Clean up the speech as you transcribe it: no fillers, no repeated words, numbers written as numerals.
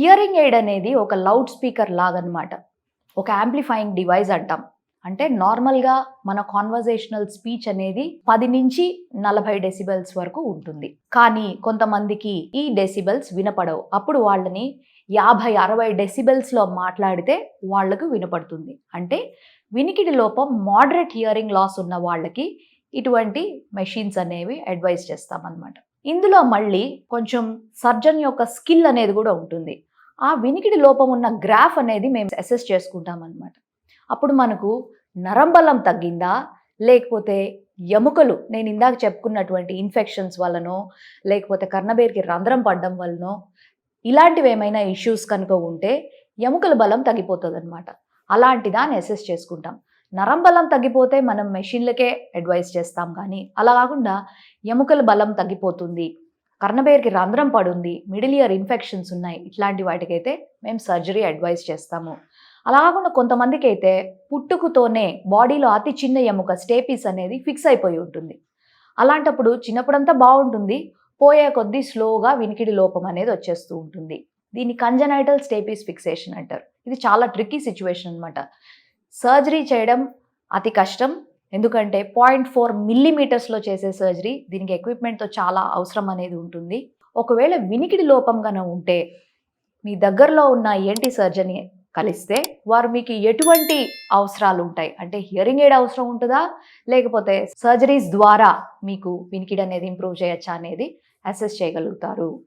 Hearing aid అనేది ఒక loud speaker లాగనమాట. ఒక యాంప్లిఫైయింగ్ డివైస్ అంటాం. అంటే నార్మల్‌గా మన కాన్వర్జేషనల్ స్పీచ్ అనేది 10 నుంచి 40 డెసిబెల్స్ వరకు ఉంటుంది. కానీ కొంతమందికి ఈ డెసిబెల్స్ వినపడవు. అప్పుడు వాళ్ళని 50, 60 డెసిబెల్స్‌లో మాట్లాడితే వాళ్ళకు వినపడుతుంది. అంటే వినికిడి లోపం మోడరేట్ హియరింగ్ లాస్ ఉన్న వాళ్ళకి ఇటువంటి మెషిన్స్ అనేవి అడ్వైస్ చేస్తామన్నమాట. ఇందులో మళ్ళీ కొంచెం సర్జన్ యొక్క స్కిల్ అనేది కూడా ఉంటుంది. ఆ వినికిడి లోపం ఉన్న గ్రాఫ్ అనేది మేము అసెస్ చేసుకుంటామన్నమాట. అప్పుడు మనకు నరంబలం తగ్గిందా, లేకపోతే ఎముకలు నేను ఇందాక చెప్పుకున్నటువంటి ఇన్ఫెక్షన్స్ వల్లనో, లేకపోతే కర్ణబేరికి రంధ్రం పడడం వల్లనో ఇలాంటివి ఏమైనా ఇష్యూస్ కనుక ఉంటే ఎముకల బలం తగ్గిపోతుందన్నమాట. అలాంటి దాన్ని అసెస్ చేసుకుంటాం. నరం బలం తగ్గిపోతే మనం మెషిన్లకే అడ్వైస్ చేస్తాం, కానీ అలా కాకుండా ఎముకల బలం తగ్గిపోతుంది, కర్ణబేరికి రంధ్రం పడుంది, మిడిల్ ఇయర్ ఇన్ఫెక్షన్స్ ఉన్నాయి, ఇట్లాంటి వాటికైతే మేము సర్జరీ అడ్వైస్ చేస్తాము. అలా కాకుండా కొంతమందికి అయితే పుట్టుకతోనే బాడీలో అతి చిన్న ఎముక స్టేపీస్ అనేది ఫిక్స్ అయిపోయి ఉంటుంది. అలాంటప్పుడు చిన్నప్పుడంతా బాగుంటుంది, పోయే కొద్దీ స్లోగా వినికిడి లోపం అనేది వచ్చేస్తూ ఉంటుంది. దీన్ని కంజనైటల్ స్టేపీస్ ఫిక్సేషన్ అంటారు. ఇది చాలా ట్రిక్కీ సిచ్యువేషన్ అనమాట. సర్జరీ చేయడం అతి కష్టం. ఎందుకంటే 0.4 మిల్లీమీటర్స్లో చేసే సర్జరీ, దీనికి ఎక్విప్మెంట్తో చాలా అవసరం అనేది ఉంటుంది. ఒకవేళ వినికిడి లోపం కనుక ఉంటే మీ దగ్గరలో ఉన్న ENT సర్జన్ కలిస్తే వారు మీకు ఎటువంటి అవసరాలు ఉంటాయి, అంటే హియరింగ్ ఎయిడ్ అవసరం ఉంటుందా, లేకపోతే సర్జరీస్ ద్వారా మీకు వినికిడి అనేది ఇంప్రూవ్ చేయొచ్చా అనేది అసెస్ చేయగలుగుతారు.